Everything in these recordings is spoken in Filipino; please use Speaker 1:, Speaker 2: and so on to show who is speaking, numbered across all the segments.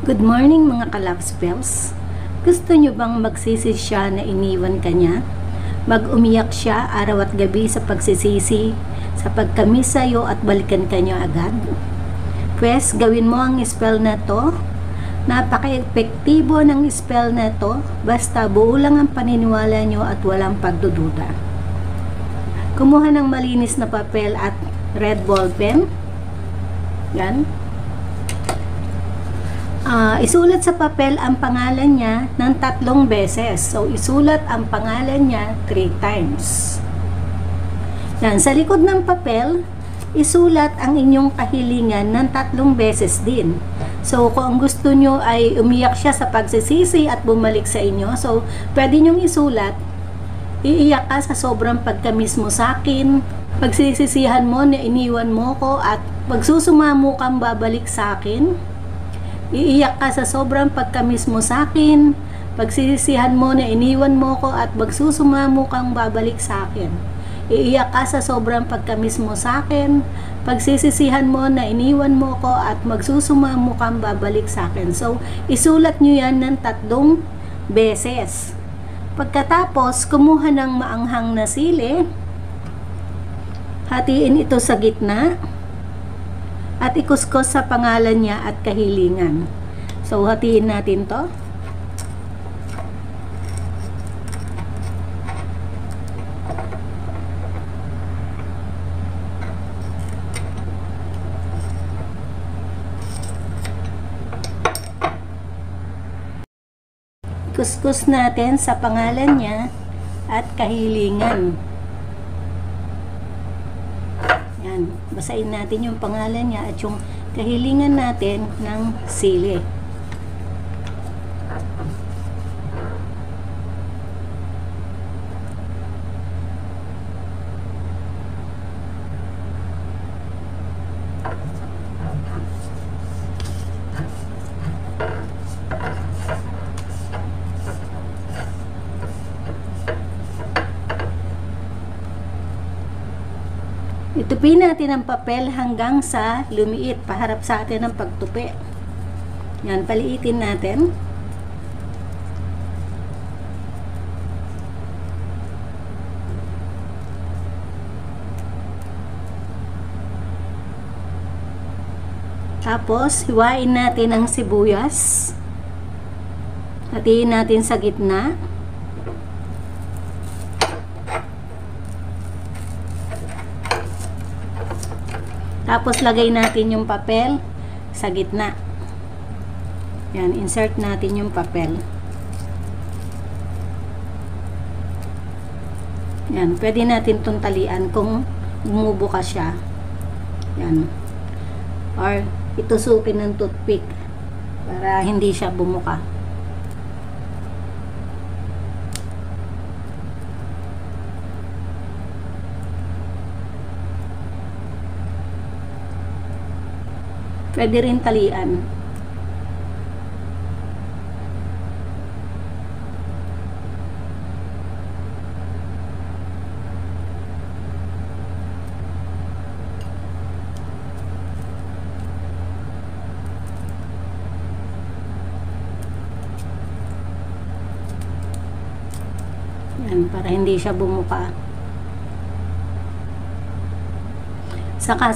Speaker 1: Good morning mga ka-love spells. Gusto nyo bang magsisi siya na iniwan ka niya? Mag-umiyak siya araw at gabi sa pagsisisi, sa pagkamis sa'yo at balikan ka niya agad? Pwes, gawin mo ang spell na to. Napaka-epektibo ng spell na to, basta buo lang ang paniniwala nyo at walang pagdududa. Kumuha ng malinis na papel at red ball pen. Yan. Isulat sa papel ang pangalan niya ng 3 beses. So, isulat ang pangalan niya 3 times. Yan. Sa likod ng papel, isulat ang inyong kahilingan ng 3 beses din. So, kung gusto nyo ay umiyak siya sa pagsisisi at bumalik sa inyo, so, pwede nyong isulat, iiyak ka sa sobrang pagkamis mo sa akin, pagsisisihan mo na iniwan mo ko at magsusumamo kang babalik sa akin. Iiyak ka sa sobrang pagkamis mo sa akin, pagsisisihan mo na iniwan mo ko at magsusumamo kang babalik sa akin. Iiyak ka sa sobrang pagkamis mo sa akin, pagsisisihan mo na iniwan mo ko at magsusumamo kang babalik sa akin. So, isulat nyo yan ng 3 beses. Pagkatapos, kumuha ng maanghang na sili, hatiin ito sa gitna, at ikuskus sa pangalan niya at kahilingan. So, hatiin natin to. Ikuskus natin sa pangalan niya at kahilingan. Yan. Basahin natin yung pangalan niya at yung kahilingan natin ng sili. Itupin natin ang papel hanggang sa lumiit, paharap sa atin ang pagtupi. Yan, paliitin natin. Tapos, hiwain natin ang sibuyas. Hatiin natin sa gitna. Tapos, lagay natin yung papel sa gitna. Yan, insert natin yung papel. Yan, pwede natin itong talian kung bumubuka siya. Yan. Or, itusukin ng toothpick para hindi siya bumuka. Pwede rin talian. Yan, para hindi siya bumuka. Saka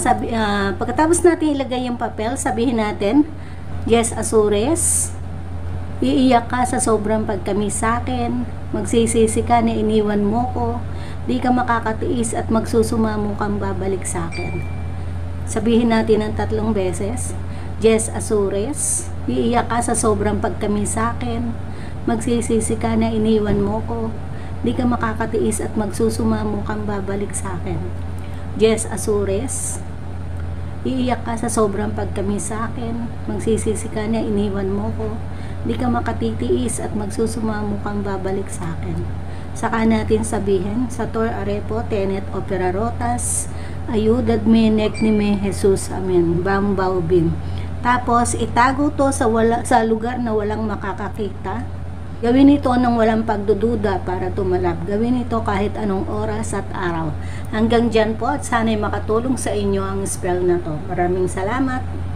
Speaker 1: pagkatapos natin ilagay yung papel, sabihin natin, Yes, Azores, iiyak ka sa sobrang pagkamis sa akin, magsisisi ka na iniwan mo ko, di ka makakatiis at magsusumamo kang babalik sa akin. Sabihin natin ng 3 beses, Yes, Azores, iiyak ka sa sobrang pagkamis sa akin, magsisisi ka na iniwan mo ko, di ka makakatiis at magsusumamo kang babalik sa akin. Yes, Azores, iiyak ka sa sobrang pagkamis sa akin, magsisisi ka na iniwan mo ko, di ka makatitiis at magsusumamo kang babalik sa akin. Saka natin sabihin, Sator Arepo, Tenet Opera Rotas, Ayudad me, nek ni me, Jesus, Amen, Bambaw Bim. Tapos, itago to sa lugar na walang makakakita. Gawin ito ng walang pagdududa para tumalab. Gawin ito kahit anong oras at araw. Hanggang dyan po at sana'y makatulong sa inyo ang spell na to. Maraming salamat.